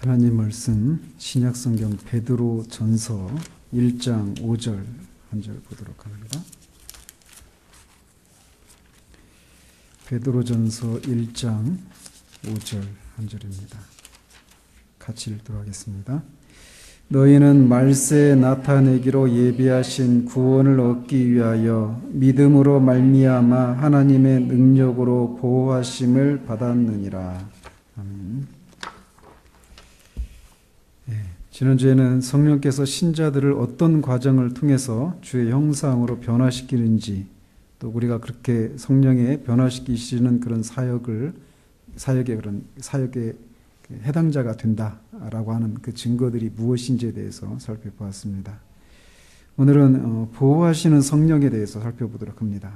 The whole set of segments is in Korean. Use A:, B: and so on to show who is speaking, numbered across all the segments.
A: 하나님 말씀 신약성경 베드로 전서 1장 5절 한 절 보도록 합니다. 베드로 전서 1장 5절 한 절입니다. 같이 읽도록 하겠습니다. 너희는 말세에 나타내기로 예비하신 구원을 얻기 위하여 믿음으로 말미암아 하나님의 능력으로 보호하심을 받았느니라. 아멘. 지난주에는 성령께서 신자들을 어떤 과정을 통해서 주의 형상으로 변화시키는지, 또 우리가 그렇게 성령에 변화시키시는 그런 사역에 해당자가 된다라고 하는 그 증거들이 무엇인지에 대해서 살펴보았습니다. 오늘은 보호하시는 성령에 대해서 살펴보도록 합니다.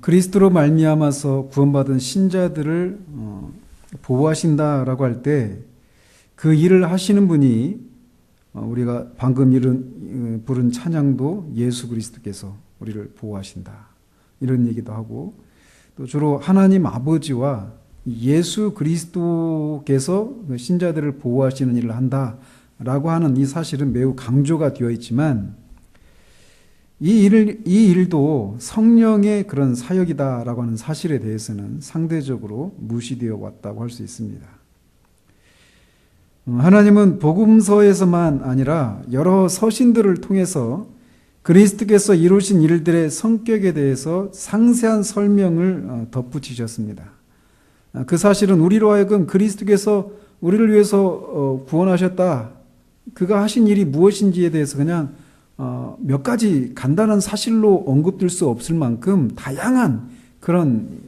A: 그리스도로 말미암아서 구원받은 신자들을 보호하신다라고 할 때 그 일을 하시는 분이 우리가 방금 부른 찬양도 예수 그리스도께서 우리를 보호하신다 이런 얘기도 하고, 또 주로 하나님 아버지와 예수 그리스도께서 신자들을 보호하시는 일을 한다라고 하는 이 사실은 매우 강조가 되어 있지만, 이 일도 성령의 그런 사역이다라고 하는 사실에 대해서는 상대적으로 무시되어 왔다고 할 수 있습니다. 하나님은 복음서에서만 아니라 여러 서신들을 통해서 그리스도께서 이루신 일들의 성격에 대해서 상세한 설명을 덧붙이셨습니다. 그 사실은 우리로 하여금 그리스도께서 우리를 위해서 구원하셨다, 그가 하신 일이 무엇인지에 대해서 그냥 몇 가지 간단한 사실로 언급될 수 없을 만큼 다양한 그런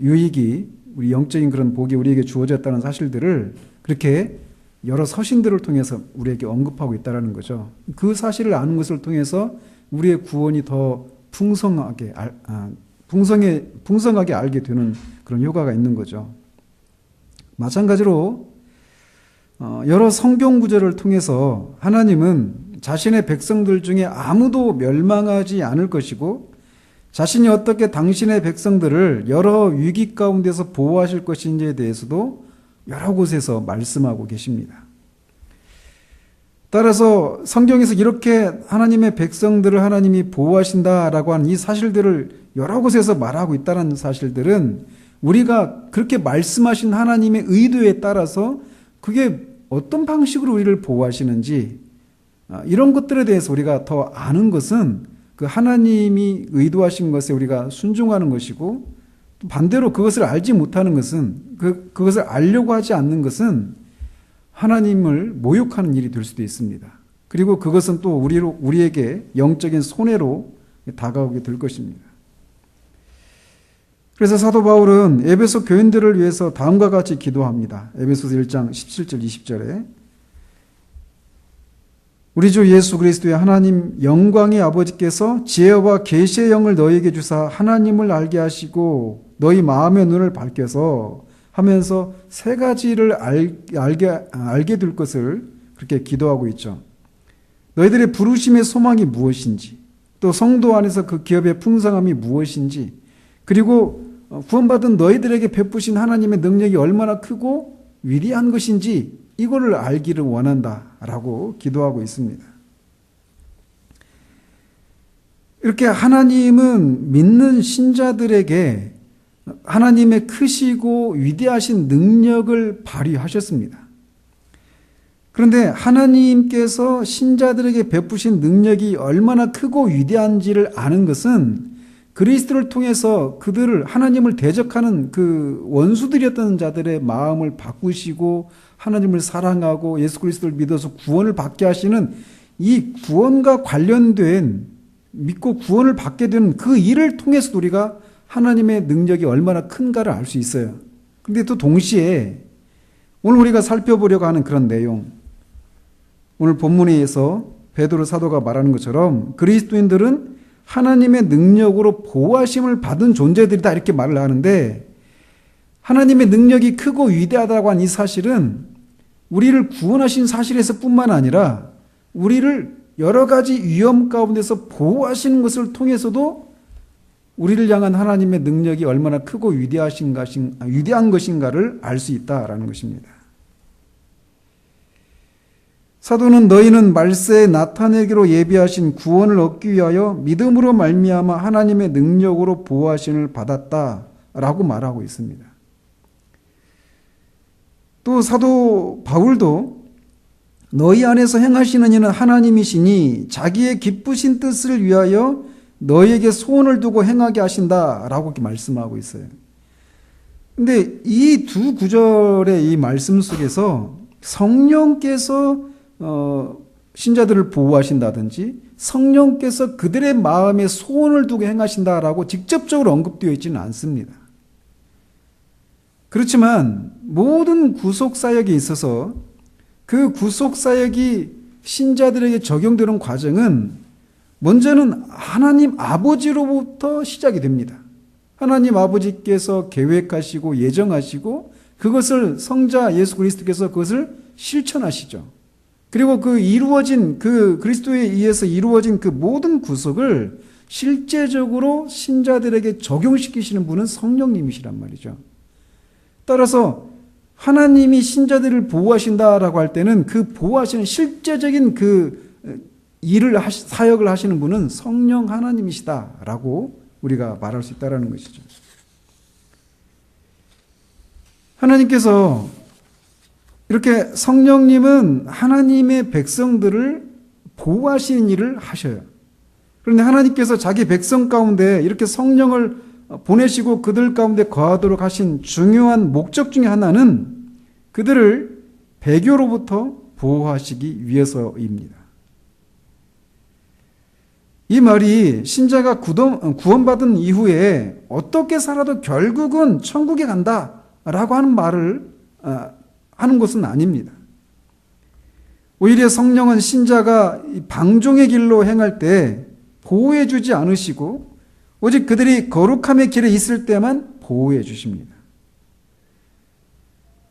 A: 유익이, 우리 영적인 그런 복이 우리에게 주어졌다는 사실들을 그렇게 여러 서신들을 통해서 우리에게 언급하고 있다는 거죠. 그 사실을 아는 것을 통해서 우리의 구원이 더 풍성하게 알게 되는 그런 효과가 있는 거죠. 마찬가지로 여러 성경 구절을 통해서 하나님은 자신의 백성들 중에 아무도 멸망하지 않을 것이고, 자신이 어떻게 당신의 백성들을 여러 위기 가운데서 보호하실 것인지에 대해서도 여러 곳에서 말씀하고 계십니다. 따라서 성경에서 이렇게 하나님의 백성들을 하나님이 보호하신다라고 하는 이 사실들을 여러 곳에서 말하고 있다는 사실들은 우리가 그렇게 말씀하신 하나님의 의도에 따라서 그게 어떤 방식으로 우리를 보호하시는지, 이런 것들에 대해서 우리가 더 아는 것은 그 하나님이 의도하신 것에 우리가 순종하는 것이고, 반대로 그것을 알지 못하는 것은, 그것을 알려고 하지 않는 것은 하나님을 모욕하는 일이 될 수도 있습니다. 그리고 그것은 또 우리에게 영적인 손해로 다가오게 될 것입니다. 그래서 사도 바울은 에베소 교인들을 위해서 다음과 같이 기도합니다. 에베소서 1장 17절 20절에 우리 주 예수 그리스도의 하나님 영광의 아버지께서 지혜와 계시의 영을 너희에게 주사 하나님을 알게 하시고 너희 마음의 눈을 밝혀서 하면서 세 가지를 알게 될 것을 그렇게 기도하고 있죠. 너희들의 부르심의 소망이 무엇인지, 또 성도 안에서 그 기업의 풍성함이 무엇인지, 그리고 구원받은 너희들에게 베푸신 하나님의 능력이 얼마나 크고 위대한 것인지 이거를 알기를 원한다라고 기도하고 있습니다. 이렇게 하나님은 믿는 신자들에게 하나님의 크시고 위대하신 능력을 발휘하셨습니다. 그런데 하나님께서 신자들에게 베푸신 능력이 얼마나 크고 위대한지를 아는 것은 그리스도를 통해서 그들을, 하나님을 대적하는 그 원수들이었던 자들의 마음을 바꾸시고 하나님을 사랑하고 예수 그리스도를 믿어서 구원을 받게 하시는 이 구원과 관련된, 믿고 구원을 받게 되는 그 일을 통해서 우리가 하나님의 능력이 얼마나 큰가를 알 수 있어요. 그런데 또 동시에 오늘 우리가 살펴보려고 하는 그런 내용, 오늘 본문에서 베드로 사도가 말하는 것처럼 그리스도인들은 하나님의 능력으로 보호하심을 받은 존재들이다 이렇게 말을 하는데, 하나님의 능력이 크고 위대하다고 한 이 사실은 우리를 구원하신 사실에서 뿐만 아니라 우리를 여러 가지 위험 가운데서 보호하시는 것을 통해서도 우리를 향한 하나님의 능력이 얼마나 크고 위대한 것인가를 알 수 있다라는 것입니다. 사도는 너희는 말세에 나타내기로 예비하신 구원을 얻기 위하여 믿음으로 말미암아 하나님의 능력으로 보호하심을 받았다라고 말하고 있습니다. 또 사도 바울도 너희 안에서 행하시는 이는 하나님이시니 자기의 기쁘신 뜻을 위하여 너희에게 소원을 두고 행하게 하신다라고 이렇게 말씀하고 있어요. 근데 이 두 구절의 이 말씀 속에서 성령께서 신자들을 보호하신다든지 성령께서 그들의 마음에 소원을 두고 행하신다라고 직접적으로 언급되어 있지는 않습니다. 그렇지만 모든 구속사역에 있어서 그 구속사역이 신자들에게 적용되는 과정은 먼저는 하나님 아버지로부터 시작이 됩니다. 하나님 아버지께서 계획하시고 예정하시고 그것을 성자 예수 그리스도께서 그것을 실천하시죠. 그리고 그 이루어진 그 그리스도에 의해서 이루어진 그 모든 구속을 실제적으로 신자들에게 적용시키시는 분은 성령님이시란 말이죠. 따라서 하나님이 신자들을 보호하신다라고 할 때는 그 보호하시는 실제적인 그 사역을 하시는 분은 성령 하나님이시다라고 우리가 말할 수 있다는 것이죠. 하나님께서 이렇게 성령님은 하나님의 백성들을 보호하시는 일을 하셔요. 그런데 하나님께서 자기 백성 가운데 이렇게 성령을 보내시고 그들 가운데 거하도록 하신 중요한 목적 중에 하나는 그들을 배교로부터 보호하시기 위해서입니다. 이 말이 신자가 구원받은 이후에 어떻게 살아도 결국은 천국에 간다라고 하는 말을 하는 것은 아닙니다. 오히려 성령은 신자가 방종의 길로 행할 때 보호해 주지 않으시고 오직 그들이 거룩함의 길에 있을 때만 보호해 주십니다.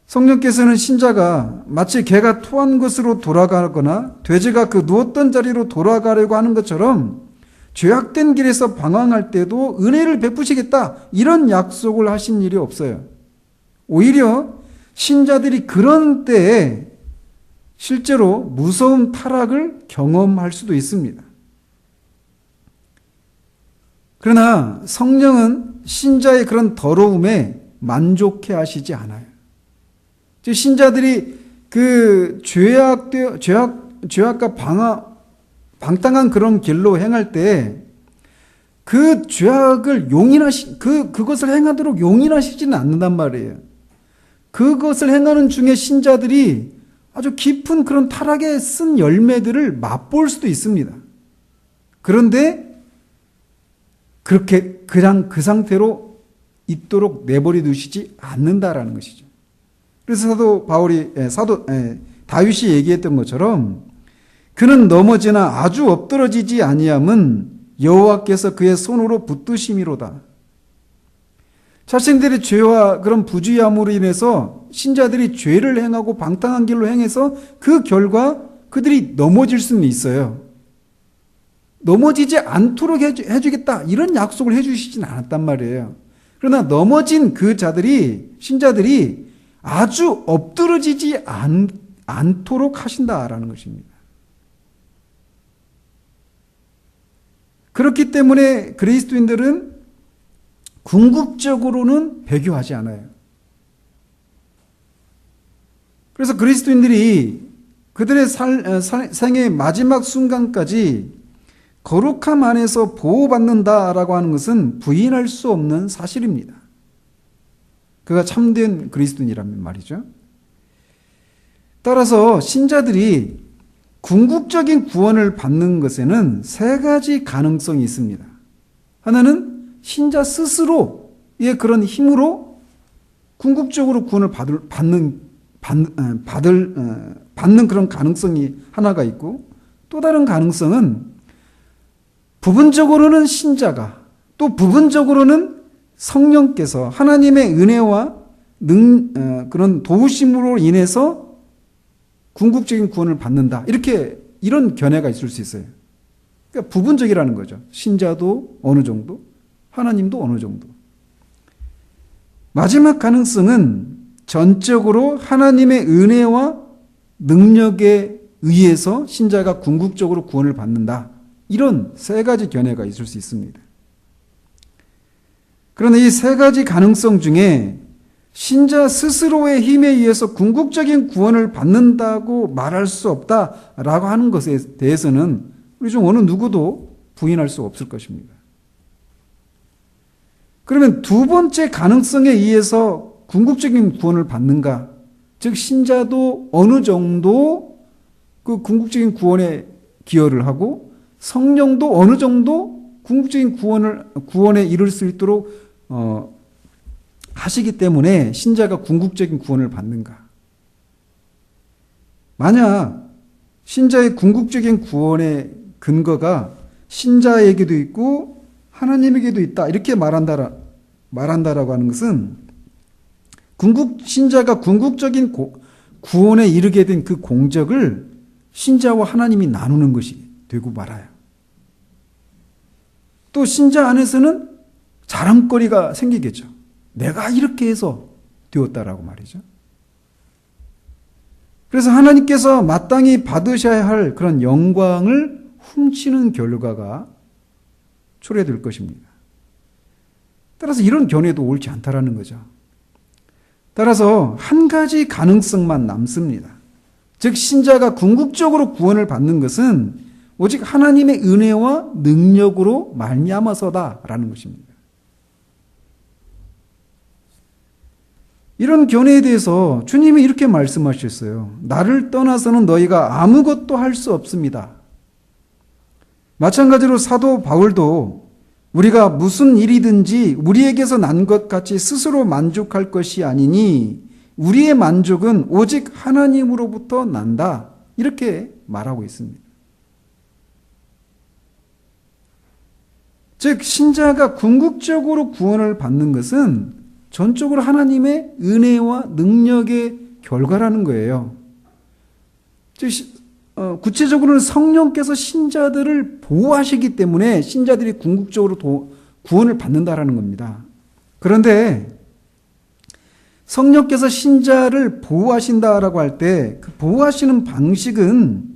A: 성령께서는 신자가 마치 개가 토한 것으로 돌아가거나 돼지가 그 누웠던 자리로 돌아가려고 하는 것처럼 죄악된 길에서 방황할 때도 은혜를 베푸시겠다 이런 약속을 하신 일이 없어요. 오히려 신자들이 그런 때에 실제로 무서운 타락을 경험할 수도 있습니다. 그러나 성령은 신자의 그런 더러움에 만족해 하시지 않아요. 즉 신자들이 그 죄악과 방탕한 그런 길로 행할 때 그 죄악을 그것을 행하도록 용인하시지는 않는단 말이에요. 그것을 행하는 중에 신자들이 아주 깊은 그런 타락에 쓴 열매들을 맛볼 수도 있습니다. 그런데 그렇게 그냥 그 상태로 있도록 내버려 두시지 않는다라는 것이죠. 그래서 다윗이 얘기했던 것처럼 그는 넘어지나 아주 엎드러지지 아니함은 여호와께서 그의 손으로 붙드심이로다. 자신들의 죄와 그런 부주의함으로 인해서 신자들이 죄를 행하고 방탕한 길로 행해서 그 결과 그들이 넘어질 수는 있어요. 넘어지지 않도록 해주겠다 이런 약속을 해주시진 않았단 말이에요. 그러나 넘어진 그 신자들이 아주 엎드러지지 않도록 하신다라는 것입니다. 그렇기 때문에 그리스도인들은 궁극적으로는 배교하지 않아요. 그래서 그리스도인들이 그들의 생의 마지막 순간까지 거룩함 안에서 보호받는다라고 하는 것은 부인할 수 없는 사실입니다. 그가 참된 그리스도인이라면 말이죠. 따라서 신자들이 궁극적인 구원을 받는 것에는 세 가지 가능성이 있습니다. 하나는 신자 스스로의 그런 힘으로 궁극적으로 구원을 받는 그런 가능성이 하나가 있고, 또 다른 가능성은 부분적으로는 신자가, 또 부분적으로는 성령께서 하나님의 은혜와 그런 도우심으로 인해서 궁극적인 구원을 받는다. 이런 견해가 있을 수 있어요. 그러니까 부분적이라는 거죠. 신자도 어느 정도, 하나님도 어느 정도. 마지막 가능성은 전적으로 하나님의 은혜와 능력에 의해서 신자가 궁극적으로 구원을 받는다. 이런 세 가지 견해가 있을 수 있습니다. 그러나 이 세 가지 가능성 중에 신자 스스로의 힘에 의해서 궁극적인 구원을 받는다고 말할 수 없다라고 하는 것에 대해서는 우리 중 어느 누구도 부인할 수 없을 것입니다. 그러면 두 번째 가능성에 의해서 궁극적인 구원을 받는가? 즉 신자도 어느 정도 그 궁극적인 구원에 기여를 하고 성령도 어느 정도 궁극적인 구원에 이를 수 있도록 하시기 때문에 신자가 궁극적인 구원을 받는가? 만약 신자의 궁극적인 구원의 근거가 신자에게도 있고 하나님에게도 있다 이렇게 말한다라고 하는 것은 신자가 궁극적인 구원에 이르게 된 그 공적을 신자와 하나님이 나누는 것이 되고 말아요. 또 신자 안에서는 자랑거리가 생기겠죠. 내가 이렇게 해서 되었다라고 말이죠. 그래서 하나님께서 마땅히 받으셔야 할 그런 영광을 훔치는 결과가 초래될 것입니다. 따라서 이런 견해도 옳지 않다라는 거죠. 따라서 한 가지 가능성만 남습니다. 즉 신자가 궁극적으로 구원을 받는 것은 오직 하나님의 은혜와 능력으로 말미암아서다라는 것입니다. 이런 견해에 대해서 주님이 이렇게 말씀하셨어요. 나를 떠나서는 너희가 아무것도 할 수 없습니다. 마찬가지로 사도 바울도 우리가 무슨 일이든지 우리에게서 난 것 같이 스스로 만족할 것이 아니니 우리의 만족은 오직 하나님으로부터 난다. 이렇게 말하고 있습니다. 즉 신자가 궁극적으로 구원을 받는 것은 전적으로 하나님의 은혜와 능력의 결과라는 거예요. 즉 구체적으로는 성령께서 신자들을 보호하시기 때문에 신자들이 궁극적으로 구원을 받는다라는 겁니다. 그런데 성령께서 신자를 보호하신다라고 할 때 그 보호하시는 방식은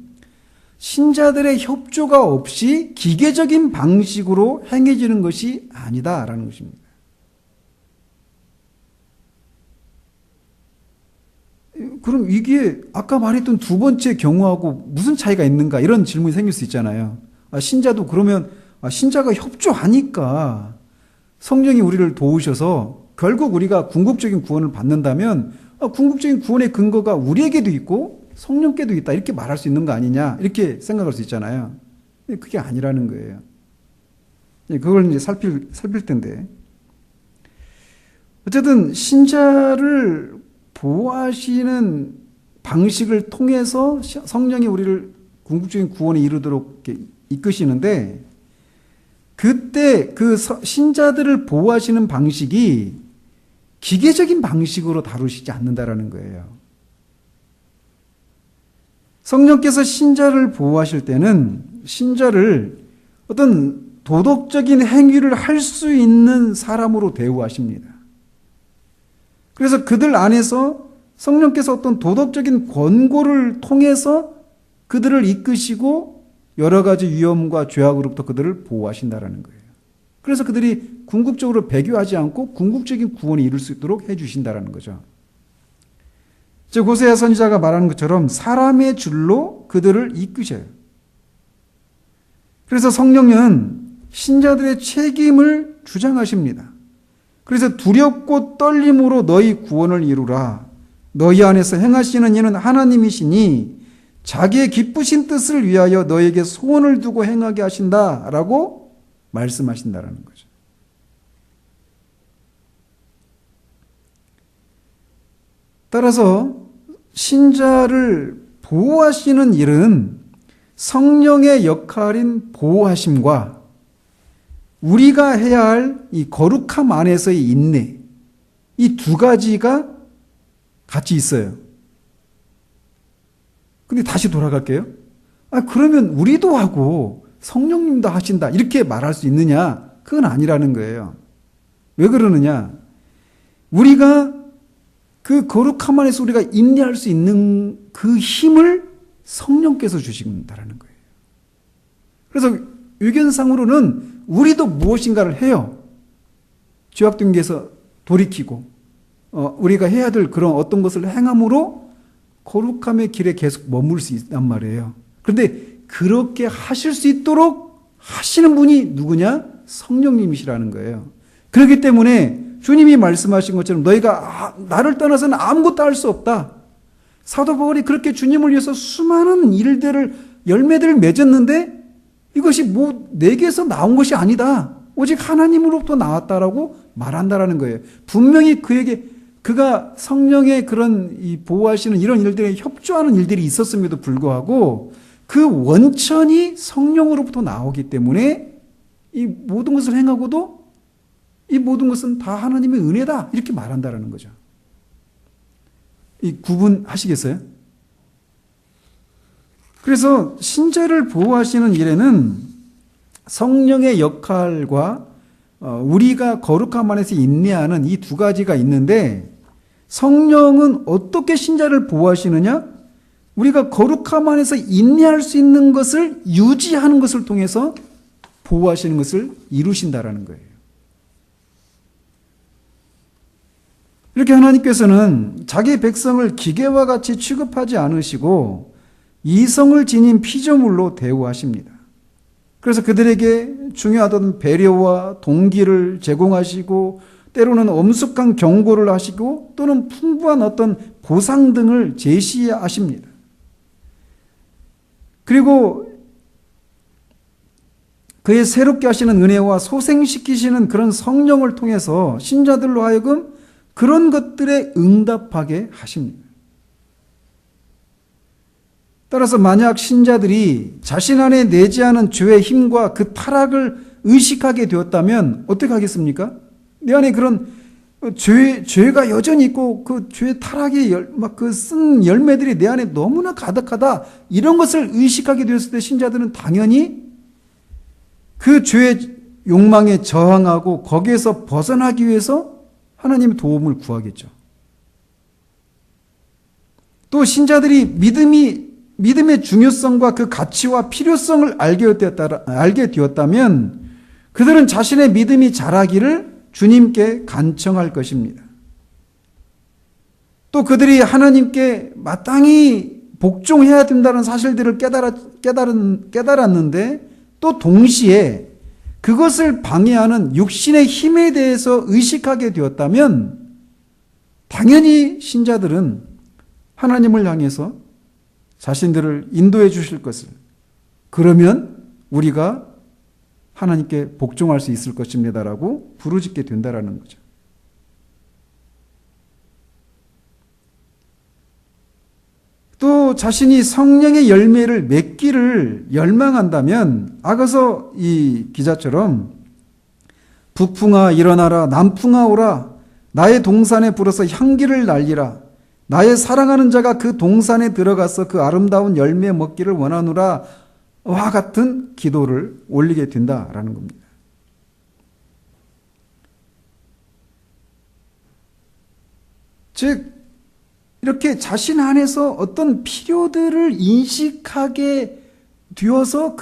A: 신자들의 협조가 없이 기계적인 방식으로 행해지는 것이 아니다라는 것입니다. 그럼 이게 아까 말했던 두 번째 경우하고 무슨 차이가 있는가 이런 질문이 생길 수 있잖아요. 신자도 그러면 신자가 협조하니까 성령이 우리를 도우셔서 결국 우리가 궁극적인 구원을 받는다면 궁극적인 구원의 근거가 우리에게도 있고 성령께도 있다 이렇게 말할 수 있는 거 아니냐 이렇게 생각할 수 있잖아요. 그게 아니라는 거예요. 그걸 이제 살필 텐데 어쨌든 신자를 보호하시는 방식을 통해서 성령이 우리를 궁극적인 구원에 이르도록 이끄시는데 그때 그 신자들을 보호하시는 방식이 기계적인 방식으로 다루시지 않는다라는 거예요. 성령께서 신자를 보호하실 때는 신자를 어떤 도덕적인 행위를 할 수 있는 사람으로 대우하십니다. 그래서 그들 안에서 성령께서 어떤 도덕적인 권고를 통해서 그들을 이끄시고 여러 가지 위험과 죄악으로부터 그들을 보호하신다라는 거예요. 그래서 그들이 궁극적으로 배교하지 않고 궁극적인 구원에 이룰 수 있도록 해주신다라는 거죠. 즉 호세아 선지자가 말하는 것처럼 사람의 줄로 그들을 이끄셔요. 그래서 성령은 신자들의 책임을 주장하십니다. 그래서 두렵고 떨림으로 너희 구원을 이루라. 너희 안에서 행하시는 이는 하나님이시니 자기의 기쁘신 뜻을 위하여 너에게 소원을 두고 행하게 하신다라고 말씀하신다라는 거죠. 따라서 신자를 보호하시는 일은 성령의 역할인 보호하심과 우리가 해야 할 이 거룩함 안에서의 인내, 이 두 가지가 같이 있어요. 근데 다시 돌아갈게요. 그러면 우리도 하고 성령님도 하신다 이렇게 말할 수 있느냐? 그건 아니라는 거예요. 왜 그러느냐? 우리가 그 거룩함 안에서 우리가 인내할 수 있는 그 힘을 성령께서 주신다라는 거예요. 그래서 의견상으로는 우리도 무엇인가를 해요. 죄악됨에서 돌이키고 우리가 해야 될 그런 어떤 것을 행함으로 거룩함의 길에 계속 머물 수 있단 말이에요. 그런데 그렇게 하실 수 있도록 하시는 분이 누구냐? 성령님이시라는 거예요. 그렇기 때문에 주님이 말씀하신 것처럼 너희가 나를 떠나서는 아무것도 할 수 없다. 사도 바울이 그렇게 주님을 위해서 수많은 열매들을 맺었는데 이것이 내게서 나온 것이 아니다. 오직 하나님으로부터 나왔다라고 말한다라는 거예요. 분명히 그가 성령의 그런 보호하시는 이런 일들에 협조하는 일들이 있었음에도 불구하고 그 원천이 성령으로부터 나오기 때문에 이 모든 것을 행하고도 이 모든 것은 다 하나님의 은혜다. 이렇게 말한다라는 거죠. 이 구분하시겠어요? 그래서 신자를 보호하시는 일에는 성령의 역할과 우리가 거룩함 안에서 인내하는 이 두 가지가 있는데 성령은 어떻게 신자를 보호하시느냐? 우리가 거룩함 안에서 인내할 수 있는 것을 유지하는 것을 통해서 보호하시는 것을 이루신다라는 거예요. 이렇게 하나님께서는 자기 백성을 기계와 같이 취급하지 않으시고 이성을 지닌 피조물로 대우하십니다. 그래서 그들에게 중요하던 배려와 동기를 제공하시고 때로는 엄숙한 경고를 하시고 또는 풍부한 어떤 보상 등을 제시하십니다. 그리고 그의 새롭게 하시는 은혜와 소생시키시는 그런 성령을 통해서 신자들로 하여금 그런 것들에 응답하게 하십니다. 따라서 만약 신자들이 자신 안에 내재하는 죄의 힘과 그 타락을 의식하게 되었다면 어떻게 하겠습니까? 내 안에 그런 죄가 여전히 있고 그 죄의 타락이 그 쓴 열매들이 내 안에 너무나 가득하다. 이런 것을 의식하게 되었을 때 신자들은 당연히 그 죄의 욕망에 저항하고 거기에서 벗어나기 위해서 하나님의 도움을 구하겠죠. 또 신자들이 믿음의 중요성과 그 가치와 필요성을 알게 되었다면 그들은 자신의 믿음이 자라기를 주님께 간청할 것입니다. 또 그들이 하나님께 마땅히 복종해야 된다는 사실들을 깨달았는데 또 동시에 그것을 방해하는 육신의 힘에 대해서 의식하게 되었다면 당연히 신자들은 하나님을 향해서 자신들을 인도해 주실 것을 그러면 우리가 하나님께 복종할 수 있을 것입니다라고 부르짖게 된다라는 거죠. 또 자신이 성령의 열매를 맺기를 열망한다면 아가서 이 기자처럼 북풍아 일어나라 남풍아 오라 나의 동산에 불어서 향기를 날리라 나의 사랑하는 자가 그 동산에 들어가서 그 아름다운 열매 먹기를 원하노라 와 같은 기도를 올리게 된다라는 겁니다. 즉 이렇게 자신 안에서 어떤 필요들을 인식하게 되어서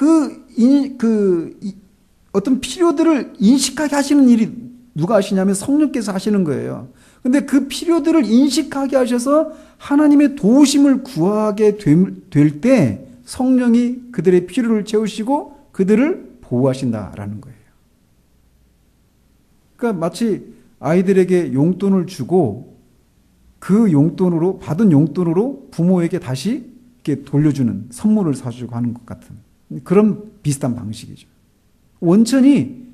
A: 어떤 필요들을 인식하게 하시는 일이 누가 하시냐면 성령께서 하시는 거예요. 근데 그 필요들을 인식하게 하셔서 하나님의 도우심을 구하게 될 때 성령이 그들의 필요를 채우시고 그들을 보호하신다라는 거예요. 그러니까 마치 아이들에게 용돈을 주고 그 용돈으로 받은 용돈으로 부모에게 다시 이렇게 돌려주는 선물을 사주고 하는 것 같은 그런 비슷한 방식이죠. 원천이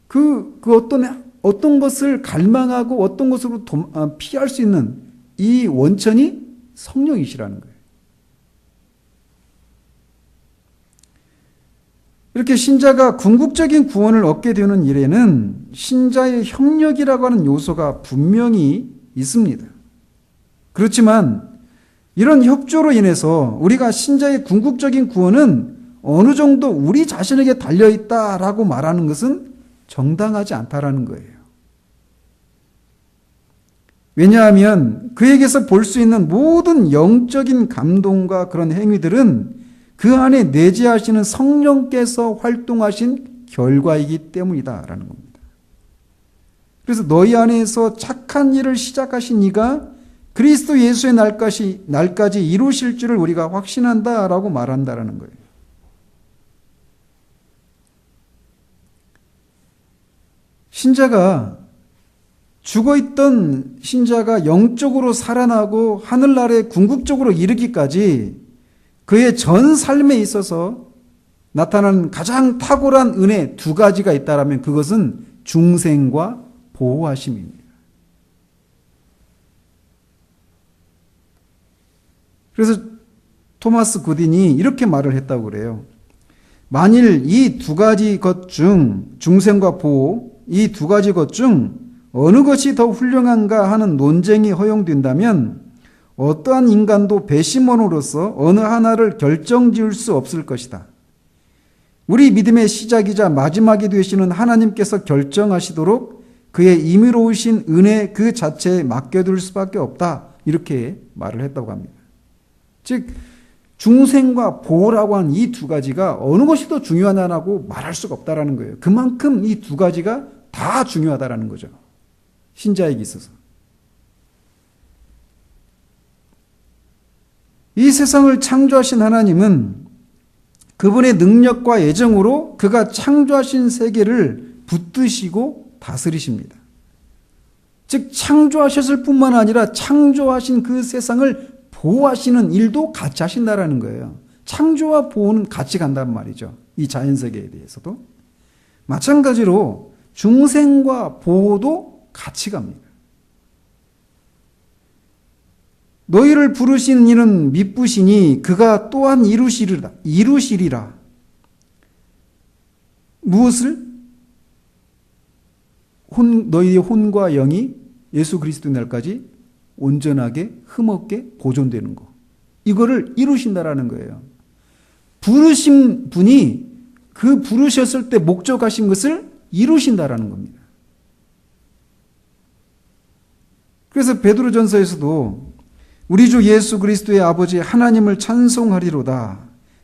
A: 그 어떤 것을 갈망하고 어떤 것으로 피할 수 있는 이 원천이 성령이시라는 거예요. 이렇게 신자가 궁극적인 구원을 얻게 되는 일에는 신자의 협력이라고 하는 요소가 분명히 있습니다. 그렇지만 이런 협조로 인해서 우리가 신자의 궁극적인 구원은 어느 정도 우리 자신에게 달려있다라고 말하는 것은 정당하지 않다라는 거예요. 왜냐하면 그에게서 볼 수 있는 모든 영적인 감동과 그런 행위들은 그 안에 내재하시는 성령께서 활동하신 결과이기 때문이다라는 겁니다. 그래서 너희 안에서 착한 일을 시작하신 이가 그리스도 예수의 날까지 이루실 줄을 우리가 확신한다라고 말한다라는 거예요. 죽어있던 신자가 영적으로 살아나고 하늘나라에 궁극적으로 이르기까지 그의 전 삶에 있어서 나타나는 가장 탁월한 은혜 두 가지가 있다면 그것은 중생과 보호하심입니다. 그래서 토마스 굿딘이 이렇게 말을 했다고 그래요. 만일 이 두 가지 것 중 중생과 보호, 이 두 가지 것 중 어느 것이 더 훌륭한가 하는 논쟁이 허용된다면 어떠한 인간도 배심원으로서 어느 하나를 결정지을 수 없을 것이다. 우리 믿음의 시작이자 마지막이 되시는 하나님께서 결정하시도록 그의 임의로우신 은혜 그 자체에 맡겨둘 수밖에 없다. 이렇게 말을 했다고 합니다. 즉 중생과 보호라고 하는 이 두 가지가 어느 것이 더 중요하냐고 말할 수가 없다라는 거예요. 그만큼 이 두 가지가 다 중요하다라는 거죠. 신자에게 있어서. 이 세상을 창조하신 하나님은 그분의 능력과 애정으로 그가 창조하신 세계를 붙드시고 다스리십니다. 즉 창조하셨을 뿐만 아니라 창조하신 그 세상을 보호하시는 일도 같이 하신다라는 거예요. 창조와 보호는 같이 간단 말이죠. 이 자연세계에 대해서도. 마찬가지로 중생과 보호도 같이 갑니다. 너희를 부르신 이는 미쁘시니 그가 또한 이루시리라. 무엇을? 너희의 혼과 영이 예수 그리스도 날까지 온전하게 흠없게 보존되는 거. 이거를 이루신다라는 거예요. 부르신 분이 그 부르셨을 때 목적하신 것을 이루신다라는 겁니다. 그래서 베드로전서에서도 우리 주 예수 그리스도의 아버지 하나님을 찬송하리로다.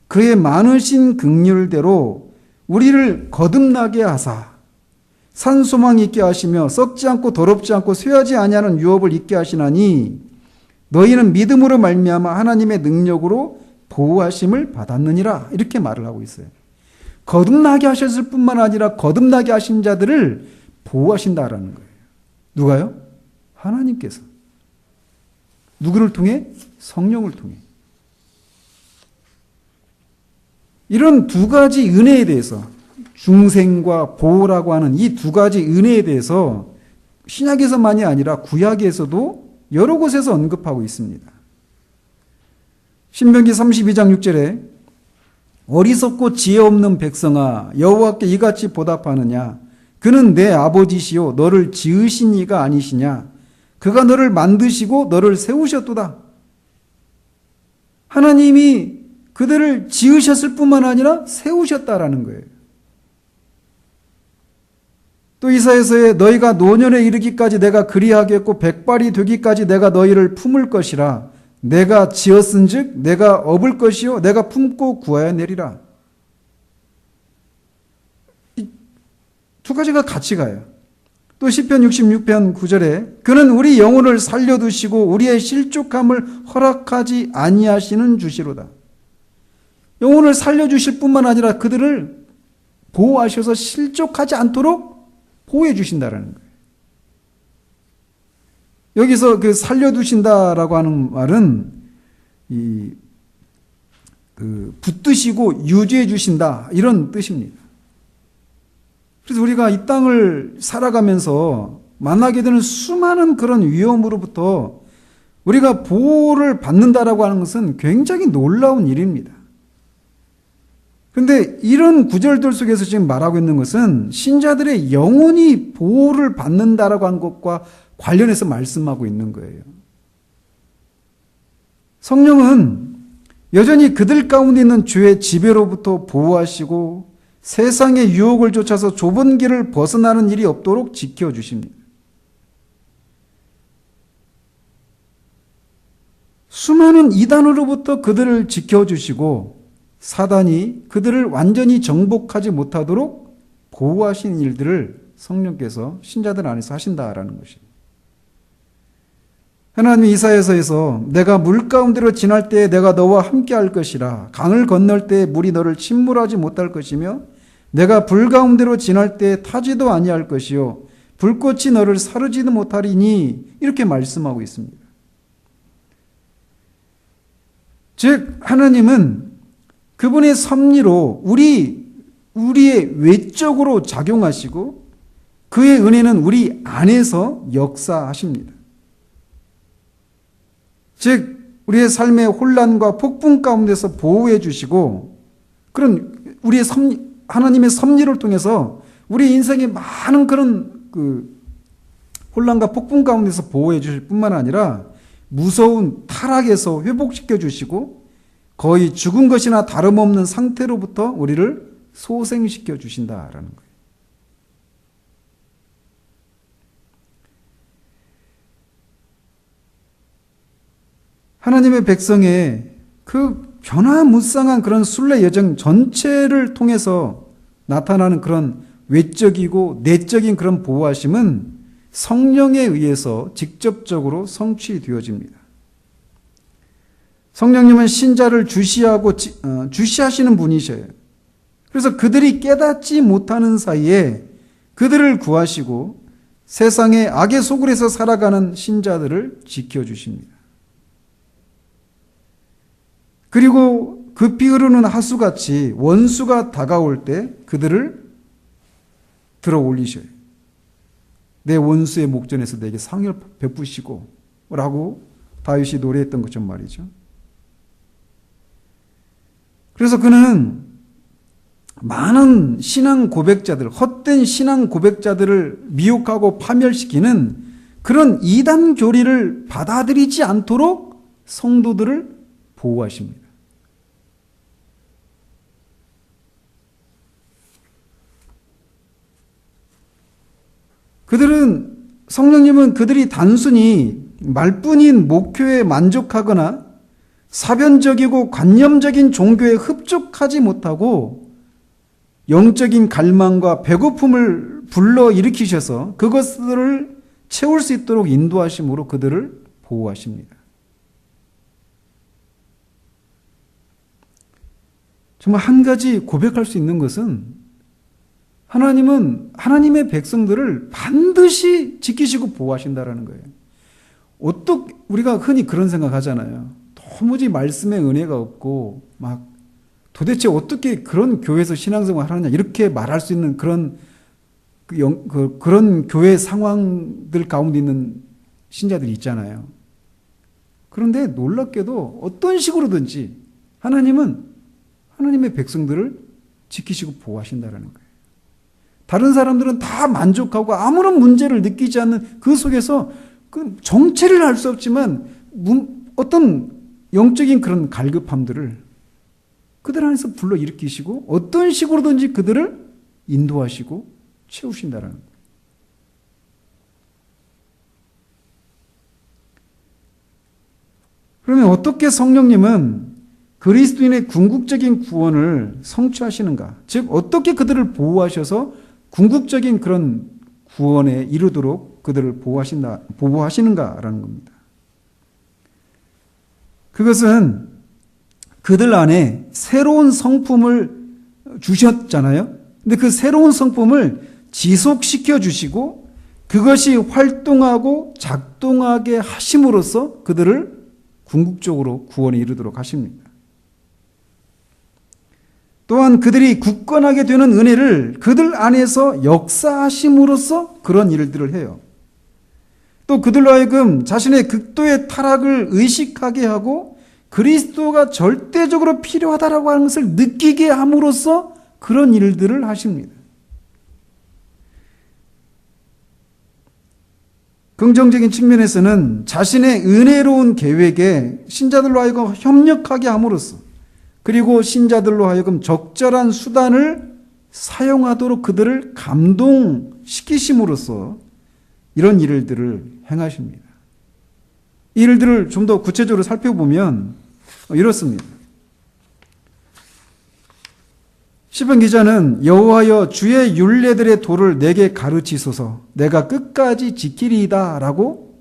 A: 그의 많으신 긍휼대로 우리를 거듭나게 하사 산소망 있게 하시며 썩지 않고 더럽지 않고 쇠하지 아니하는 유업을 있게 하시나니 너희는 믿음으로 말미암아 하나님의 능력으로 보호하심을 받았느니라. 이렇게 말을 하고 있어요. 거듭나게 하셨을 뿐만 아니라 거듭나게 하신 자들을 보호하신다라는 거예요. 누가요? 하나님께서. 누구를 통해? 성령을 통해. 이런 두 가지 은혜에 대해서 중생과 보호라고 하는 이 두 가지 은혜에 대해서 신약에서만이 아니라 구약에서도 여러 곳에서 언급하고 있습니다. 신명기 32장 6절에 어리석고 지혜 없는 백성아 여호와께 이같이 보답하느냐 그는 내 아버지시요 너를 지으신 이가 아니시냐 그가 너를 만드시고 너를 세우셨도다. 하나님이 그들을 지으셨을 뿐만 아니라 세우셨다라는 거예요. 또 이사야서에 너희가 노년에 이르기까지 내가 그리하겠고 백발이 되기까지 내가 너희를 품을 것이라 내가 지었은즉 내가 업을 것이요 내가 품고 구하여 내리라. 이 두 가지가 같이 가요. 또 시편 66편 9절에 그는 우리 영혼을 살려두시고 우리의 실족함을 허락하지 아니하시는 주시로다. 영혼을 살려주실 뿐만 아니라 그들을 보호하셔서 실족하지 않도록 보호해 주신다라는 거예요. 여기서 그 살려두신다라고 하는 말은 붙드시고 유지해 주신다 이런 뜻입니다. 그래서 우리가 이 땅을 살아가면서 만나게 되는 수많은 그런 위험으로부터 우리가 보호를 받는다라고 하는 것은 굉장히 놀라운 일입니다. 그런데 이런 구절들 속에서 지금 말하고 있는 것은 신자들의 영혼이 보호를 받는다라고 하는 것과 관련해서 말씀하고 있는 거예요. 성령은 여전히 그들 가운데 있는 죄의 지배로부터 보호하시고 세상의 유혹을 쫓아서 좁은 길을 벗어나는 일이 없도록 지켜주십니다. 수많은 이단으로부터 그들을 지켜주시고 사단이 그들을 완전히 정복하지 못하도록 보호하시는 일들을 성령께서 신자들 안에서 하신다라는 것입니다. 하나님이 이사야서에서 내가 물 가운데로 지날 때에 내가 너와 함께 할 것이라 강을 건널 때에 물이 너를 침몰하지 못할 것이며 내가 불 가운데로 지날 때에 타지도 아니할 것이요 불꽃이 너를 사르지도 못하리니 이렇게 말씀하고 있습니다. 즉 하나님은 그분의 섭리로 우리의 외적으로 작용하시고 그의 은혜는 우리 안에서 역사하십니다. 즉 우리의 삶의 혼란과 폭풍 가운데서 보호해 주시고 그런 우리의 하나님의 섭리를 통해서 우리 인생의 많은 그런 혼란과 폭풍 가운데서 보호해 주실 뿐만 아니라 무서운 타락에서 회복시켜 주시고 거의 죽은 것이나 다름없는 상태로부터 우리를 소생시켜 주신다라는 거예요. 하나님의 백성의 그 변화무쌍한 그런 순례 여정 전체를 통해서 나타나는 그런 외적이고 내적인 그런 보호하심은 성령에 의해서 직접적으로 성취되어집니다. 성령님은 신자를 주시하시는 분이셔요. 그래서 그들이 깨닫지 못하는 사이에 그들을 구하시고 세상의 악의 소굴에서 살아가는 신자들을 지켜주십니다. 그리고 급히 흐르는 하수같이 원수가 다가올 때 그들을 들어 올리셔요. 내 원수의 목전에서 내게 상을 베푸시고 라고 다윗이 노래했던 것처럼 말이죠. 그래서 그는 많은 신앙 고백자들, 헛된 신앙 고백자들을 미혹하고 파멸시키는 그런 이단 교리를 받아들이지 않도록 성도들을 보호하십니다. 성령님은 그들이 단순히 말뿐인 목표에 만족하거나 사변적이고 관념적인 종교에 흡족하지 못하고 영적인 갈망과 배고픔을 불러일으키셔서 그것들을 채울 수 있도록 인도하심으로 그들을 보호하십니다. 정말 한 가지 고백할 수 있는 것은 하나님은 하나님의 백성들을 반드시 지키시고 보호하신다라는 거예요. 우리가 흔히 그런 생각하잖아요. 도무지 말씀의 은혜가 없고 막 도대체 어떻게 그런 교회에서 신앙생활을 하느냐 이렇게 말할 수 있는 그런 교회 상황들 가운데 있는 신자들이 있잖아요. 그런데 놀랍게도 어떤 식으로든지 하나님은 하나님의 백성들을 지키시고 보호하신다라는 거예요. 다른 사람들은 다 만족하고 아무런 문제를 느끼지 않는 그 속에서 그 정체를 알 수 없지만 어떤 영적인 그런 갈급함들을 그들 안에서 불러일으키시고 어떤 식으로든지 그들을 인도하시고 채우신다라는 거예요. 그러면 어떻게 성령님은 그리스도인의 궁극적인 구원을 성취하시는가? 즉 어떻게 그들을 보호하셔서 궁극적인 그런 구원에 이르도록 그들을 보호하시는가라는 겁니다. 그것은 그들 안에 새로운 성품을 주셨잖아요. 근데 그 새로운 성품을 지속시켜 주시고 그것이 활동하고 작동하게 하심으로써 그들을 궁극적으로 구원에 이르도록 하십니다. 또한 그들이 굳건하게 되는 은혜를 그들 안에서 역사하심으로써 그런 일들을 해요. 또 그들로 하여금 자신의 극도의 타락을 의식하게 하고 그리스도가 절대적으로 필요하다라고 하는 것을 느끼게 함으로써 그런 일들을 하십니다. 긍정적인 측면에서는 자신의 은혜로운 계획에 신자들로 하여금 협력하게 함으로써 그리고 신자들로 하여금 적절한 수단을 사용하도록 그들을 감동시키심으로써 이런 일들을 행하십니다. 이 일들을 좀 더 구체적으로 살펴보면 이렇습니다. 시편 기자는 여호와여 주의 율례들의 도를 내게 가르치소서 내가 끝까지 지키리이다 라고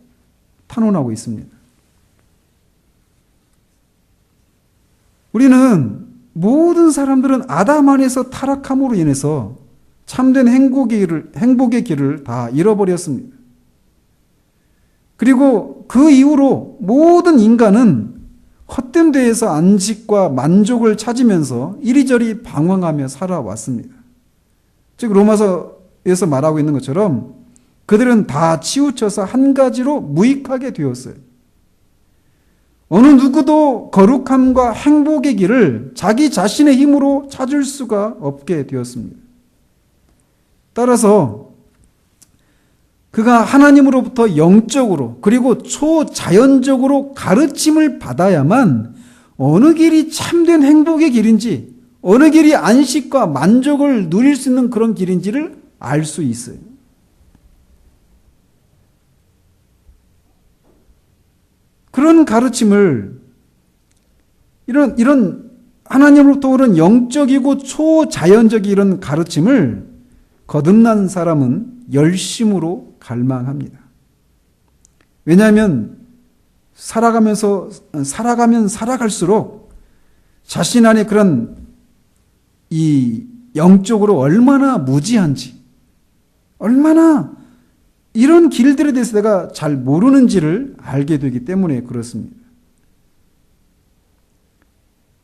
A: 탄원하고 있습니다. 우리는 모든 사람들은 아담 안에서 타락함으로 인해서 참된 행복의 길을 다 잃어버렸습니다. 그리고 그 이후로 모든 인간은 헛된 데에서 안식과 만족을 찾으면서 이리저리 방황하며 살아왔습니다. 즉 로마서에서 말하고 있는 것처럼 그들은 다 치우쳐서 한 가지로 무익하게 되었어요. 어느 누구도 거룩함과 행복의 길을 자기 자신의 힘으로 찾을 수가 없게 되었습니다. 따라서 그가 하나님으로부터 영적으로 그리고 초자연적으로 가르침을 받아야만 어느 길이 참된 행복의 길인지 어느 길이 안식과 만족을 누릴 수 있는 그런 길인지를 알 수 있어요. 그런 가르침을 이런 하나님으로부터 오는 영적이고 초자연적인 이런 가르침을 거듭난 사람은 열심으로 갈망합니다. 왜냐하면 살아가면 살아갈수록 자신 안에 그런 이 영적으로 얼마나 무지한지, 얼마나 이런 길들에 대해서 내가 잘 모르는지를 알게 되기 때문에 그렇습니다.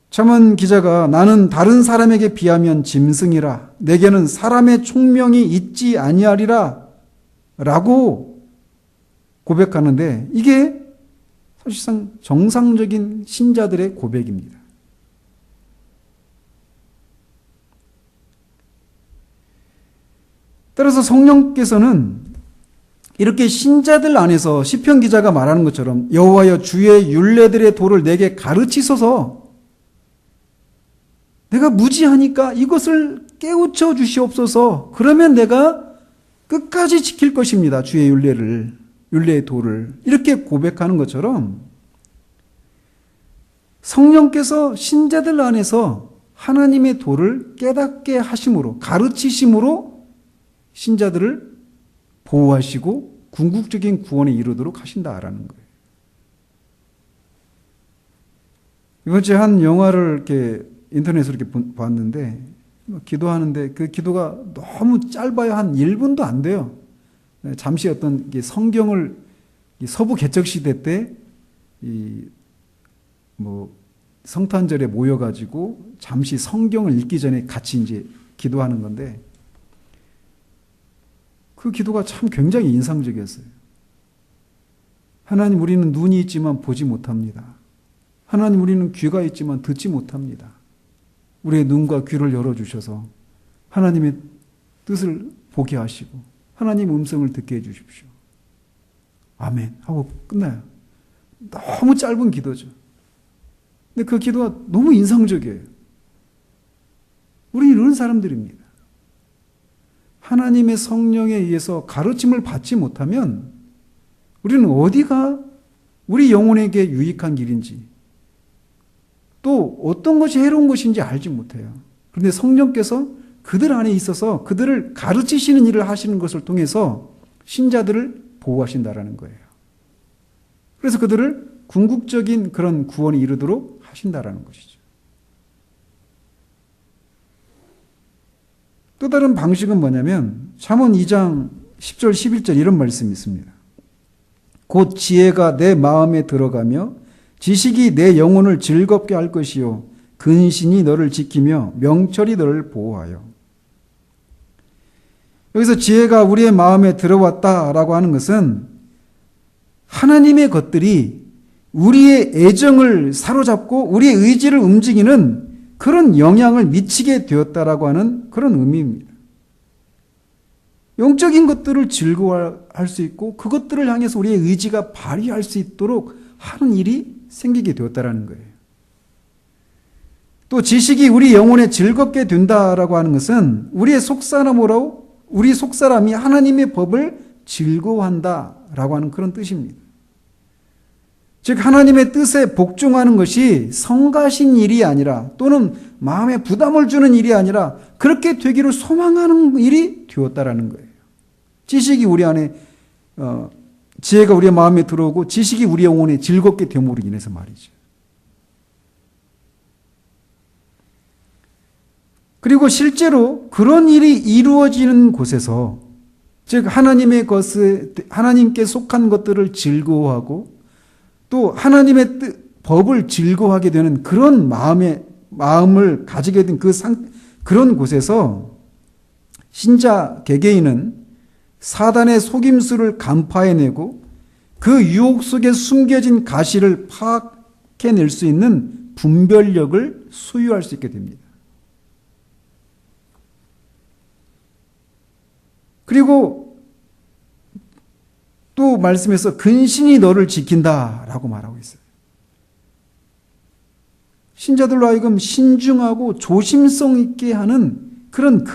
A: 잠언 기자가 나는 다른 사람에게 비하면 짐승이라 내게는 사람의 총명이 있지 아니하리라 라고 고백하는데 이게 사실상 정상적인 신자들의 고백입니다. 따라서 성령께서는 이렇게 신자들 안에서 시편 기자가 말하는 것처럼 여호와여 주의 율례들의 도를 내게 가르치소서 내가 무지하니까 이것을 깨우쳐 주시옵소서. 그러면 내가 끝까지 지킬 것입니다. 주의 율례의 도를. 이렇게 고백하는 것처럼 성령께서 신자들 안에서 하나님의 도를 깨닫게 하심으로 가르치심으로 신자들을 보호하시고 궁극적인 구원에 이르도록 하신다라는 거예요. 이번 주에 한 영화를 이렇게 인터넷으로 이렇게 봤는데 기도하는데 그 기도가 너무 짧아요. 한 1분도 안 돼요. 잠시 어떤 성경을 서부 개척 시대 때 성탄절에 모여가지고 잠시 성경을 읽기 전에 같이 이제 기도하는 건데 그 기도가 참 굉장히 인상적이었어요. 하나님 우리는 눈이 있지만 보지 못합니다. 하나님 우리는 귀가 있지만 듣지 못합니다. 우리의 눈과 귀를 열어주셔서 하나님의 뜻을 보게 하시고 하나님의 음성을 듣게 해주십시오. 아멘 하고 끝나요. 너무 짧은 기도죠. 근데 그 기도가 너무 인상적이에요. 우리는 이런 사람들입니다. 하나님의 성령에 의해서 가르침을 받지 못하면 우리는 어디가 우리 영혼에게 유익한 길인지 또 어떤 것이 해로운 것인지 알지 못해요. 그런데 성령께서 그들 안에 있어서 그들을 가르치시는 일을 하시는 것을 통해서 신자들을 보호하신다라는 거예요. 그래서 그들을 궁극적인 그런 구원에 이르도록 하신다라는 것이죠. 또 다른 방식은 뭐냐면 잠언 2장 10절 11절 이런 말씀이 있습니다. 곧 지혜가 내 마음에 들어가며 지식이 내 영혼을 즐겁게 할 것이요 근신이 너를 지키며 명철이 너를 보호하여. 여기서 지혜가 우리의 마음에 들어왔다라고 하는 것은 하나님의 것들이 우리의 애정을 사로잡고 우리의 의지를 움직이는 그런 영향을 미치게 되었다라고 하는 그런 의미입니다. 영적인 것들을 즐거워할 수 있고 그것들을 향해서 우리의 의지가 발휘할 수 있도록 하는 일이 생기게 되었다라는 거예요. 또 지식이 우리 영혼에 즐겁게 된다라고 하는 것은 우리의 속사람으로 우리 속사람이 하나님의 법을 즐거워한다라고 하는 그런 뜻입니다. 즉 하나님의 뜻에 복종하는 것이 성가신 일이 아니라 또는 마음에 부담을 주는 일이 아니라 그렇게 되기를 소망하는 일이 되었다라는 거예요. 지식이 우리 안에 지혜가 우리의 마음에 들어오고 지식이 우리 영혼에 즐겁게 됨으로 인해서 말이죠. 그리고 실제로 그런 일이 이루어지는 곳에서 즉 하나님께 속한 것들을 즐거워하고 또 하나님의 법을 즐거워하게 되는 그런 마음을 가지게 된 그런 곳에서 신자 개개인은 사단의 속임수를 간파해내고 그 유혹 속에 숨겨진 가시를 파악해낼 수 있는 분별력을 소유할 수 있게 됩니다. 그리고 또 말씀에서 근신이 너를 지킨다라고 말하고 있어요. 신자들로 하여금 신중하고 조심성 있게 하는 그런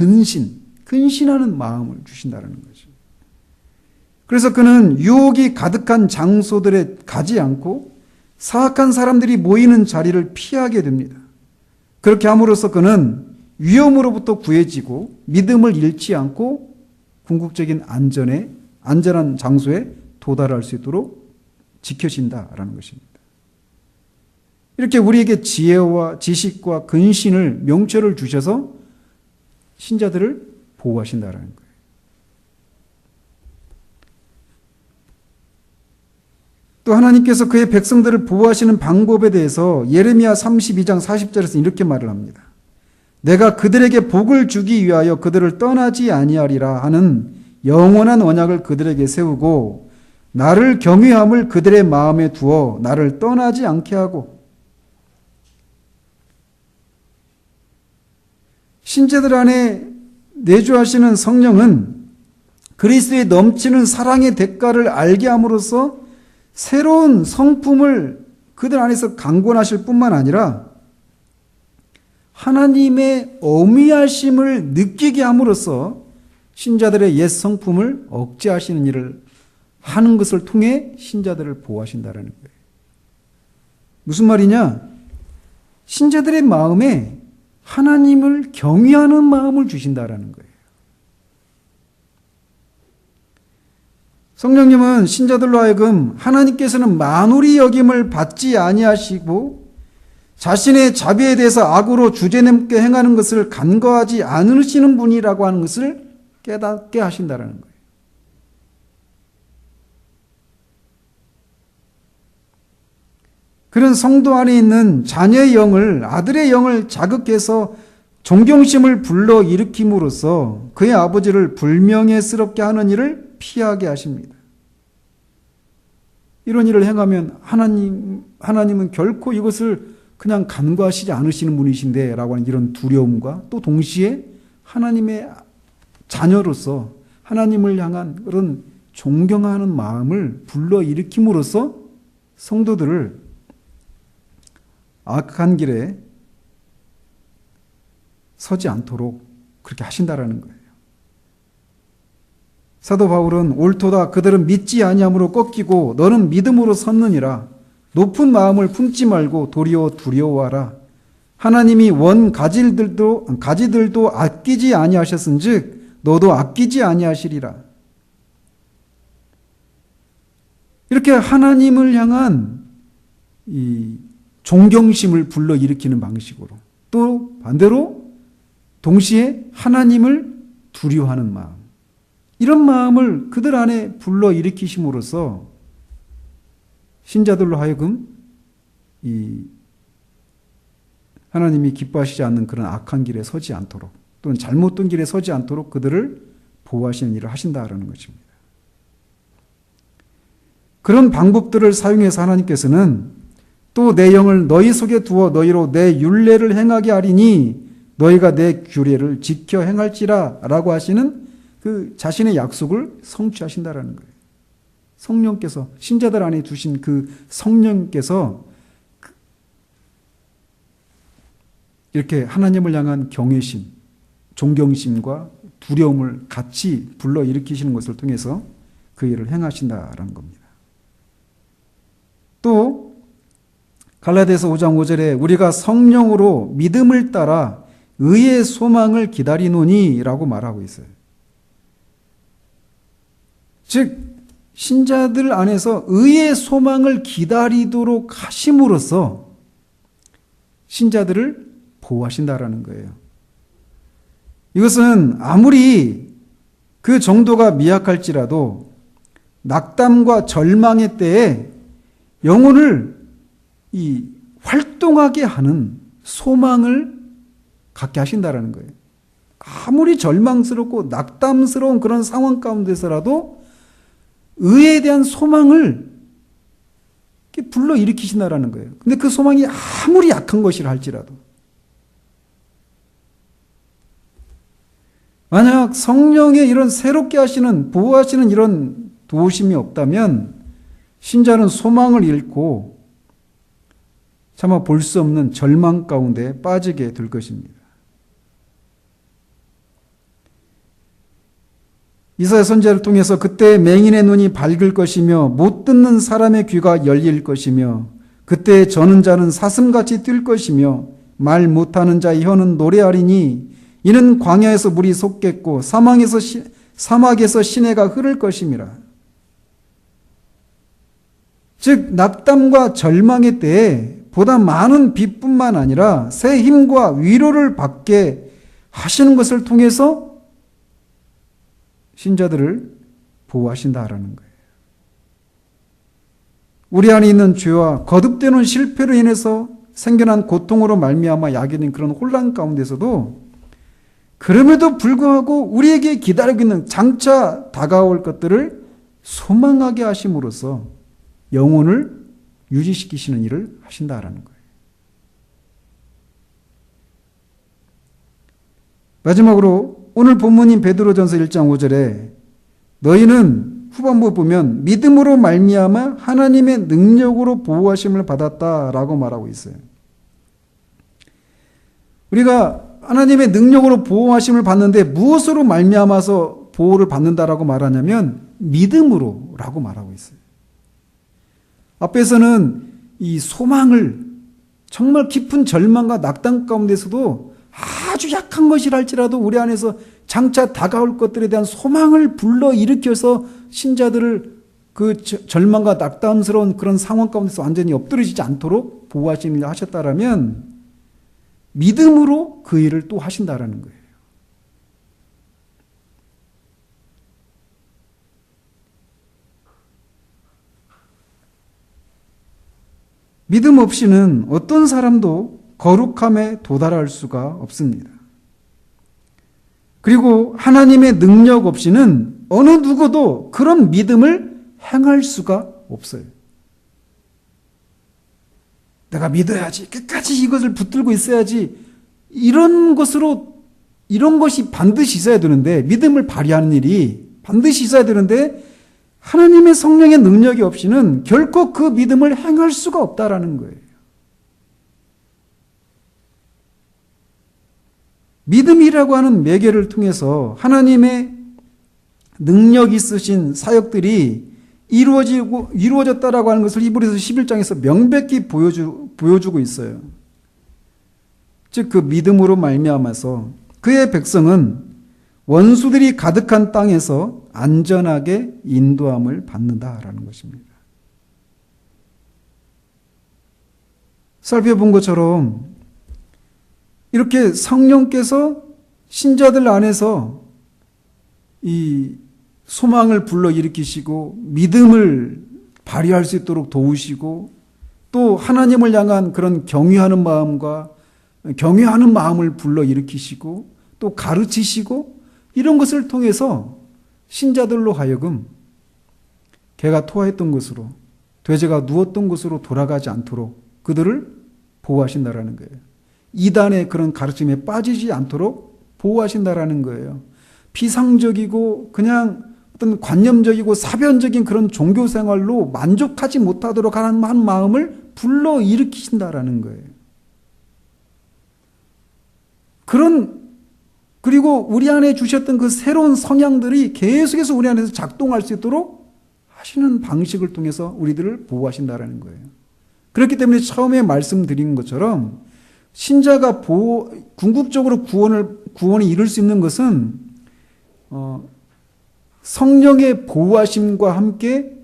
A: 근신하는 마음을 주신다는 거죠. 그래서 그는 유혹이 가득한 장소들에 가지 않고 사악한 사람들이 모이는 자리를 피하게 됩니다. 그렇게 함으로써 그는 위험으로부터 구해지고 믿음을 잃지 않고 궁극적인 안전한 장소에 도달할 수 있도록 지켜진다라는 것입니다. 이렇게 우리에게 지혜와 지식과 근신을 명철을 주셔서 신자들을 보호하신다라는 거예요. 또 하나님께서 그의 백성들을 보호하시는 방법에 대해서 예레미야 32장 40절에서 이렇게 말을 합니다. 내가 그들에게 복을 주기 위하여 그들을 떠나지 아니하리라 하는 영원한 언약을 그들에게 세우고 나를 경외함을 그들의 마음에 두어 나를 떠나지 않게 하고 신자들 안에 내주하시는 성령은 그리스도의 넘치는 사랑의 대가를 알게 함으로써 새로운 성품을 그들 안에서 강권하실 뿐만 아니라 하나님의 어미하심을 느끼게 함으로써 신자들의 옛 성품을 억제하시는 일을 하는 것을 통해 신자들을 보호하신다는 거예요. 무슨 말이냐? 신자들의 마음에 하나님을 경외하는 마음을 주신다는 거예요. 성령님은 신자들로 하여금 하나님께서는 만홀히 여김을 받지 아니하시고 자신의 자비에 대해서 악으로 주제넘게 행하는 것을 간과하지 않으시는 분이라고 하는 것을 깨닫게 하신다는 거예요. 그런 성도 안에 있는 자녀의 영을, 아들의 영을 자극해서 존경심을 불러일으킴으로써 그의 아버지를 불명예스럽게 하는 일을 피하게 하십니다. 이런 일을 행하면 하나님은 결코 이것을 그냥 간과하시지 않으시는 분이신데 라고 하는 이런 두려움과 또 동시에 하나님의 자녀로서 하나님을 향한 그런 존경하는 마음을 불러일으킴으로써 성도들을 악한 길에 서지 않도록 그렇게 하신다라는 거예요. 사도 바울은 옳도다 그들은 믿지 아니함으로 꺾이고 너는 믿음으로 섰느니라. 높은 마음을 품지 말고 도리어 두려워하라. 하나님이 원 가지들도 아끼지 아니하셨은즉 너도 아끼지 아니하시리라. 이렇게 하나님을 향한 이 존경심을 불러일으키는 방식으로 또 반대로 동시에 하나님을 두려워하는 마음, 이런 마음을 그들 안에 불러일으키심으로써 신자들로 하여금 이 하나님이 기뻐하시지 않는 그런 악한 길에 서지 않도록 또는 잘못된 길에 서지 않도록 그들을 보호하시는 일을 하신다라는 것입니다. 그런 방법들을 사용해서 하나님께서는 또 내 영을 너희 속에 두어 너희로 내 율례를 행하게 하리니 너희가 내 규례를 지켜 행할지라 라고 하시는 그 자신의 약속을 성취하신다라는 거예요. 성령께서 신자들 안에 두신 그 성령께서 이렇게 하나님을 향한 경외심, 존경심과 두려움을 같이 불러일으키시는 것을 통해서 그 일을 행하신다라는 겁니다. 또 갈라디아서 5장 5절에 우리가 성령으로 믿음을 따라 의의 소망을 기다리노니 라고 말하고 있어요. 즉 신자들 안에서 의의 소망을 기다리도록 하심으로써 신자들을 보호하신다라는 거예요. 이것은 아무리 그 정도가 미약할지라도 낙담과 절망의 때에 영혼을 활동하게 하는 소망을 갖게 하신다라는 거예요. 아무리 절망스럽고 낙담스러운 그런 상황 가운데서라도 의에 대한 소망을 불러일으키신다라는 거예요. 근데 그 소망이 아무리 약한 것이라 할지라도 만약 성령의 이런 새롭게 하시는 보호하시는 이런 도우심이 없다면 신자는 소망을 잃고 차마 볼 수 없는 절망 가운데 빠지게 될 것입니다. 이사야 선지자를 통해서 그때 맹인의 눈이 밝을 것이며 못 듣는 사람의 귀가 열릴 것이며 그때 저는 자는 사슴같이 뛸 것이며 말 못하는 자의 혀는 노래하리니 이는 광야에서 물이 솟겠고 사막에서 시내가 흐를 것임이라. 즉 낙담과 절망의 때에 보다 많은 빛뿐만 아니라 새 힘과 위로를 받게 하시는 것을 통해서 신자들을 보호하신다라는 거예요. 우리 안에 있는 죄와 거듭되는 실패로 인해서 생겨난 고통으로 말미암아 야기된 그런 혼란 가운데서도 그럼에도 불구하고 우리에게 기다리고 있는 장차 다가올 것들을 소망하게 하심으로써 영혼을 유지시키시는 일을 하신다라는 거예요. 마지막으로 오늘 본문인 베드로전서 1장 5절에 너희는 후반부 보면 믿음으로 말미암아 하나님의 능력으로 보호하심을 받았다라고 말하고 있어요. 우리가 하나님의 능력으로 보호하심을 받는데 무엇으로 말미암아서 보호를 받는다라고 말하냐면 믿음으로라고 말하고 있어요. 앞에서는 이 소망을 정말 깊은 절망과 낙담 가운데서도 아주 약한 것이라 할지라도 우리 안에서 장차 다가올 것들에 대한 소망을 불러일으켜서 신자들을 그 절망과 낙담스러운 그런 상황 가운데서 완전히 엎드러지지 않도록 보호하시는 일을 하셨다라면 믿음으로 그 일을 또 하신다라는 거예요. 믿음 없이는 어떤 사람도 거룩함에 도달할 수가 없습니다. 그리고 하나님의 능력 없이는 어느 누구도 그런 믿음을 행할 수가 없어요. 내가 믿어야지, 끝까지 이것을 붙들고 있어야지, 이런 것이 반드시 있어야 되는데, 믿음을 발휘하는 일이 반드시 있어야 되는데, 하나님의 성령의 능력이 없이는 결코 그 믿음을 행할 수가 없다라는 거예요. 믿음이라고 하는 매개를 통해서 하나님의 능력 있으신 사역들이 이루어졌다라고 하는 것을 히브리서 11장에서 명백히 보여주고 있어요. 즉 그 믿음으로 말미암아서 그의 백성은 원수들이 가득한 땅에서 안전하게 인도함을 받는다라는 것입니다. 살펴본 것처럼 이렇게 성령께서 신자들 안에서 이 소망을 불러일으키시고 믿음을 발휘할 수 있도록 도우시고 또 하나님을 향한 그런 경외하는 마음을 불러일으키시고 또 가르치시고 이런 것을 통해서 신자들로 하여금 개가 토하였던 곳으로 돼지가 누웠던 곳으로 돌아가지 않도록 그들을 보호하신다라는 거예요. 이단의 그런 가르침에 빠지지 않도록 보호하신다라는 거예요. 피상적이고 그냥 어떤 관념적이고 사변적인 그런 종교 생활로 만족하지 못하도록 하는 마음을 불러일으키신다라는 거예요. 그리고 우리 안에 주셨던 그 새로운 성향들이 계속해서 우리 안에서 작동할 수 있도록 하시는 방식을 통해서 우리들을 보호하신다라는 거예요. 그렇기 때문에 처음에 말씀드린 것처럼 신자가 궁극적으로 구원이 이룰 수 있는 것은 성령의 보호하심과 함께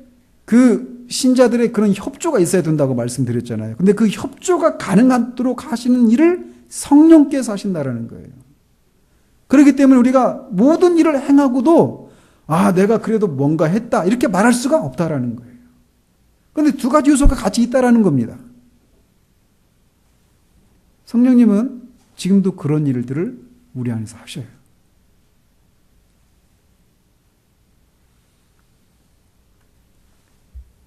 A: 그 신자들의 그런 협조가 있어야 된다고 말씀드렸잖아요. 근데 그 협조가 가능하도록 하시는 일을 성령께서 하신다라는 거예요. 그렇기 때문에 우리가 모든 일을 행하고도 내가 그래도 뭔가 했다 이렇게 말할 수가 없다라는 거예요. 그런데 두 가지 요소가 같이 있다라는 겁니다. 성령님은 지금도 그런 일들을 우리 안에서 하셔요.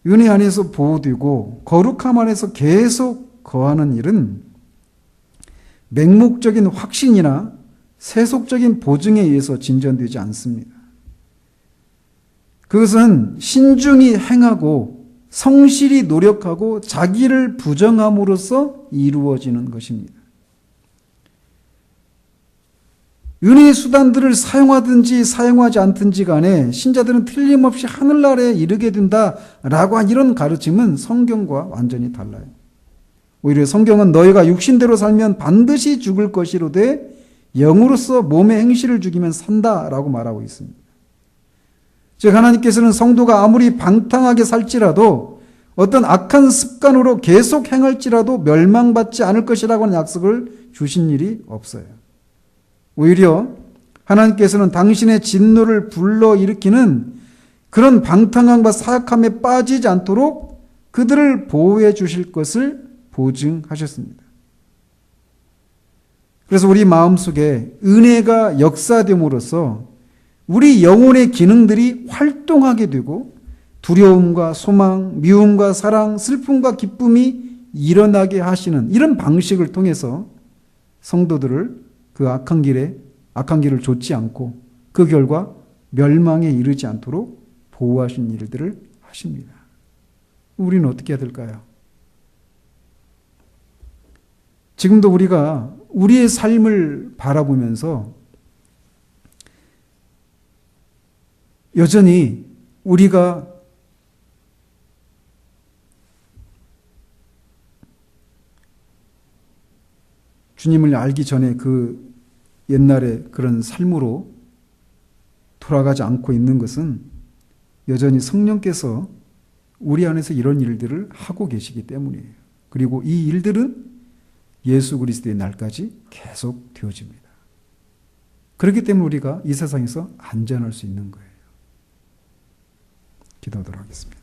A: 은혜 안에서 보호되고 거룩함 안에서 계속 거하는 일은 맹목적인 확신이나 세속적인 보증에 의해서 진전되지 않습니다. 그것은 신중히 행하고 성실히 노력하고 자기를 부정함으로써 이루어지는 것입니다. 은혜의 수단들을 사용하든지 사용하지 않든지 간에 신자들은 틀림없이 하늘나라에 이르게 된다라고 한 이런 가르침은 성경과 완전히 달라요. 오히려 성경은 너희가 육신대로 살면 반드시 죽을 것이로되 영으로서 몸의 행실을 죽이면 산다라고 말하고 있습니다. 즉 하나님께서는 성도가 아무리 방탕하게 살지라도 어떤 악한 습관으로 계속 행할지라도 멸망받지 않을 것이라고 하는 약속을 주신 일이 없어요. 오히려 하나님께서는 당신의 진노를 불러일으키는 그런 방탕함과 사악함에 빠지지 않도록 그들을 보호해 주실 것을 보증하셨습니다. 그래서 우리 마음속에 은혜가 역사됨으로써 우리 영혼의 기능들이 활동하게 되고 두려움과 소망, 미움과 사랑, 슬픔과 기쁨이 일어나게 하시는 이런 방식을 통해서 성도들을 그 악한 길을 좇지 않고 그 결과 멸망에 이르지 않도록 보호하신 일들을 하십니다. 우리는 어떻게 해야 될까요? 지금도 우리가 우리의 삶을 바라보면서 여전히 우리가 주님을 알기 전에 그 옛날의 그런 삶으로 돌아가지 않고 있는 것은 여전히 성령께서 우리 안에서 이런 일들을 하고 계시기 때문이에요. 그리고 이 일들은 예수 그리스도의 날까지 계속 되어집니다. 그렇기 때문에 우리가 이 세상에서 안전할 수 있는 거예요. 기도하도록 하겠습니다.